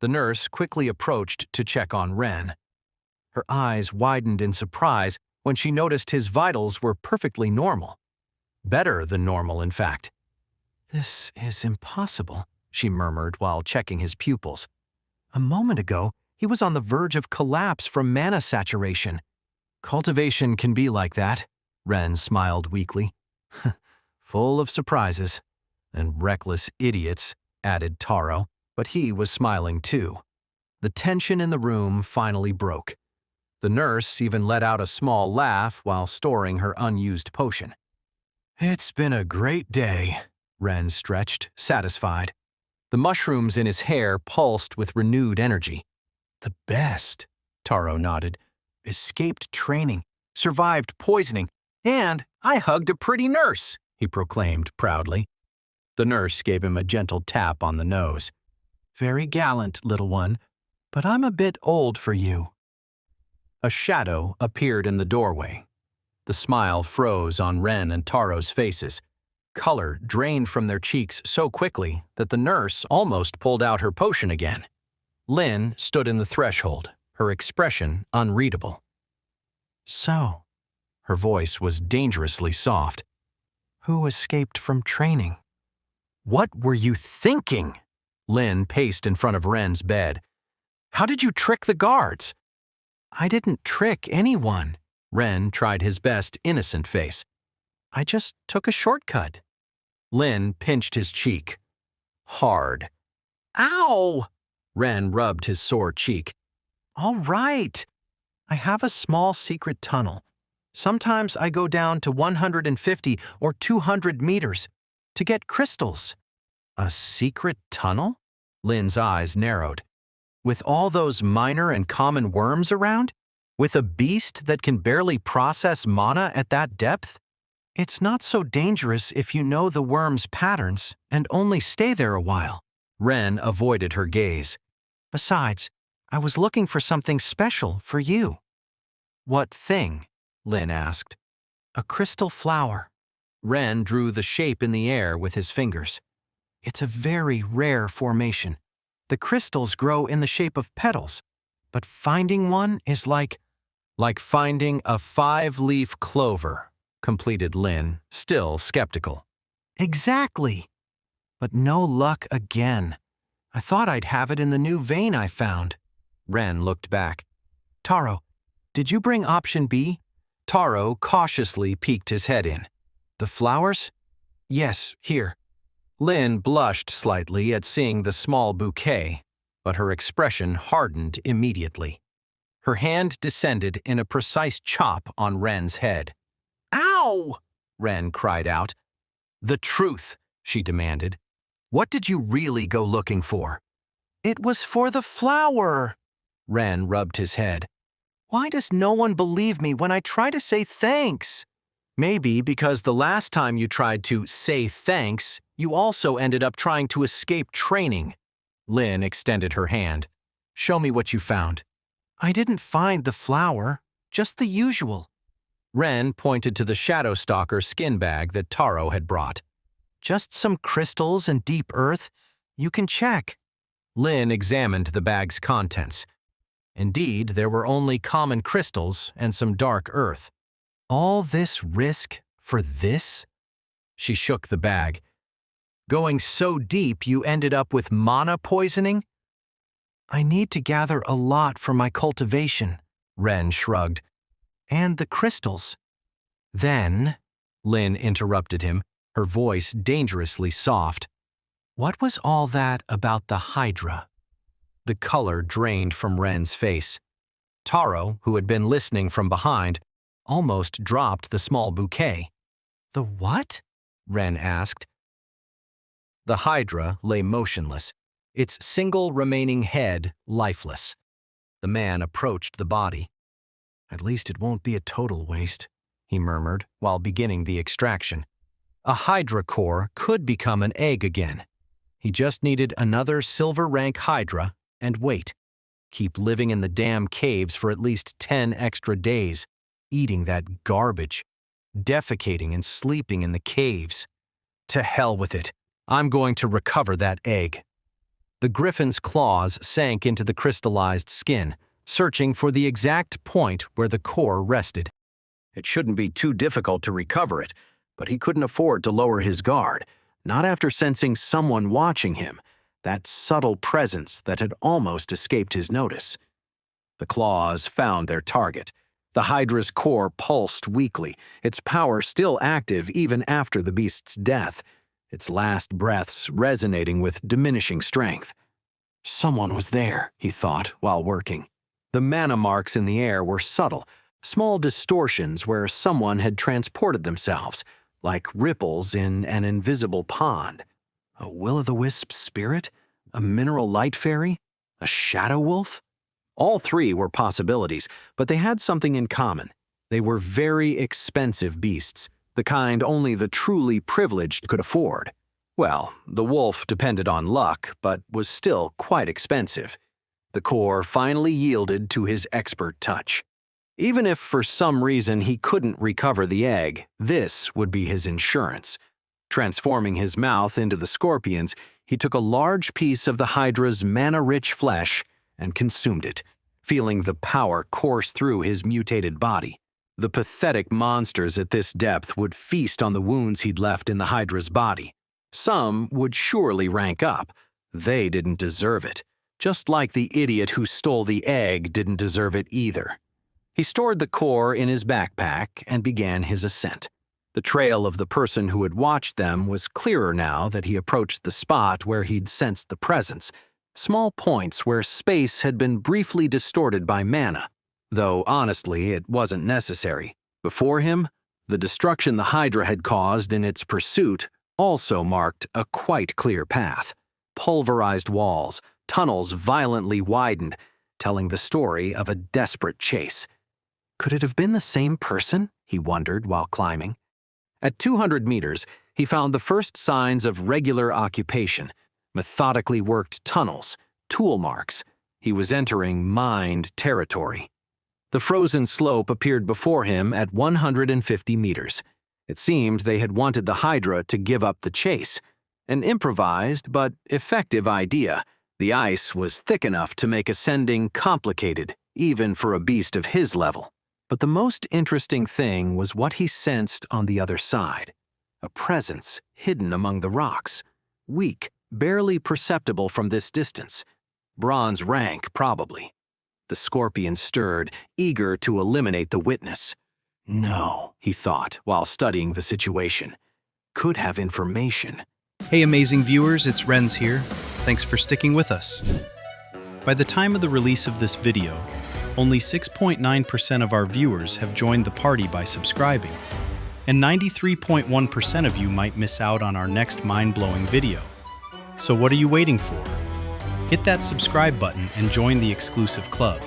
The nurse quickly approached to check on Ren. Her eyes widened in surprise when she noticed his vitals were perfectly normal. Better than normal, in fact. "This is impossible," she murmured while checking his pupils. "A moment ago, he was on the verge of collapse from mana saturation." "Cultivation can be like that," Ren smiled weakly. "Full of surprises. And reckless idiots," added Taro, but he was smiling too. The tension in the room finally broke. The nurse even let out a small laugh while storing her unused potion. "It's been a great day," Ren stretched, satisfied. The mushrooms in his hair pulsed with renewed energy. "The best," Taro nodded. "Escaped training, survived poisoning, and I hugged a pretty nurse," he proclaimed proudly. The nurse gave him a gentle tap on the nose. "Very gallant, little one, but I'm a bit old for you." A shadow appeared in the doorway. The smile froze on Ren and Taro's faces. Color drained from their cheeks so quickly that the nurse almost pulled out her potion again. Lynn stood in the threshold, her expression unreadable. "So," her voice was dangerously soft, "who escaped from training?" "What were you thinking?" Lynn paced in front of Ren's bed. "How did you trick the guards?" "I didn't trick anyone." Ren tried his best innocent face. "I just took a shortcut." Lynn pinched his cheek. Hard. "Ow!" Ren rubbed his sore cheek. "All right. I have a small secret tunnel. Sometimes I go down to 150 or 200 meters to get crystals." "A secret tunnel?" Lynn's eyes narrowed. "With all those minor and common worms around? With a beast that can barely process mana at that depth? It's not so dangerous if you know the worm's patterns and only stay there a while." Ren avoided her gaze. "Besides, I was looking for something special for you." "What thing?" Lynn asked. "A crystal flower." Ren drew the shape in the air with his fingers. "It's a very rare formation. The crystals grow in the shape of petals, but finding one is like finding a 5-leaf clover," completed Lynn, still skeptical. "Exactly. But no luck again. I thought I'd have it in the new vein I found." Ren looked back. "Taro, did you bring option B?" Taro cautiously peeked his head in. "The flowers?" "Yes, here." Lynn blushed slightly at seeing the small bouquet, but her expression hardened immediately. Her hand descended in a precise chop on Ren's head. "Ow!" Ren cried out. "The truth," she demanded. "What did you really go looking for?" "It was for the flower." Ren rubbed his head. "Why does no one believe me when I try to say thanks?" "Maybe because the last time you tried to say thanks, you also ended up trying to escape training." Lynn extended her hand. "Show me what you found." "I didn't find the flower, just the usual." Ren pointed to the Shadow Stalker skin bag that Taro had brought. "Just some crystals and deep earth. You can check." Lynn examined the bag's contents. Indeed, there were only common crystals and some dark earth. "All this risk for this?" She shook the bag. "Going so deep you ended up with mana poisoning?" "I need to gather a lot for my cultivation," Ren shrugged. "And the crystals." "Then," Lynn interrupted him, her voice dangerously soft, "what was all that about the Hydra?" The color drained from Ren's face. Taro, who had been listening from behind, almost dropped the small bouquet. "The what?" Ren asked. The Hydra lay motionless, its single remaining head lifeless. The man approached the body. "At least it won't be a total waste," he murmured while beginning the extraction. A Hydra core could become an egg again. He just needed another silver rank Hydra and wait. Keep living in the damn caves for at least 10 extra days, eating that garbage, defecating and sleeping in the caves. To hell with it. I'm going to recover that egg. The griffin's claws sank into the crystallized skin, searching for the exact point where the core rested. It shouldn't be too difficult to recover it, but he couldn't afford to lower his guard, not after sensing someone watching him, that subtle presence that had almost escaped his notice. The claws found their target. The Hydra's core pulsed weakly, its power still active even after the beast's death, its last breaths resonating with diminishing strength. Someone was there, he thought, while working. The mana marks in the air were subtle, small distortions where someone had transported themselves, like ripples in an invisible pond. A will-o'-the-wisp spirit? A mineral light fairy? A shadow wolf? All three were possibilities, but they had something in common. They were very expensive beasts, the kind only the truly privileged could afford. Well, the wolf depended on luck, but was still quite expensive. The core finally yielded to his expert touch. Even if for some reason he couldn't recover the egg, this would be his insurance. Transforming his mouth into the scorpion's, he took a large piece of the Hydra's mana-rich flesh and consumed it, feeling the power course through his mutated body. The pathetic monsters at this depth would feast on the wounds he'd left in the Hydra's body. Some would surely rank up. They didn't deserve it, just like the idiot who stole the egg didn't deserve it either. He stored the core in his backpack and began his ascent. The trail of the person who had watched them was clearer now that he approached the spot where he'd sensed the presence, small points where space had been briefly distorted by mana, though honestly it wasn't necessary. Before him, the destruction the Hydra had caused in its pursuit also marked a quite clear path. Pulverized walls, tunnels violently widened, telling the story of a desperate chase. Could it have been the same person? He wondered while climbing. At 200 meters, he found the first signs of regular occupation, methodically worked tunnels, tool marks. He was entering mined territory. The frozen slope appeared before him at 150 meters. It seemed they had wanted the Hydra to give up the chase. An improvised but effective idea. The ice was thick enough to make ascending complicated, even for a beast of his level. But the most interesting thing was what he sensed on the other side. A presence hidden among the rocks. Weak, barely perceptible from this distance. Bronze rank, probably. The scorpion stirred, eager to eliminate the witness. No, he thought while studying the situation. Could have information. Hey amazing viewers, it's Renz here. Thanks for sticking with us. By the time of the release of this video, only 6.9% of our viewers have joined the party by subscribing, and 93.1% of you might miss out on our next mind-blowing video. So what are you waiting for? Hit that subscribe button and join the exclusive club.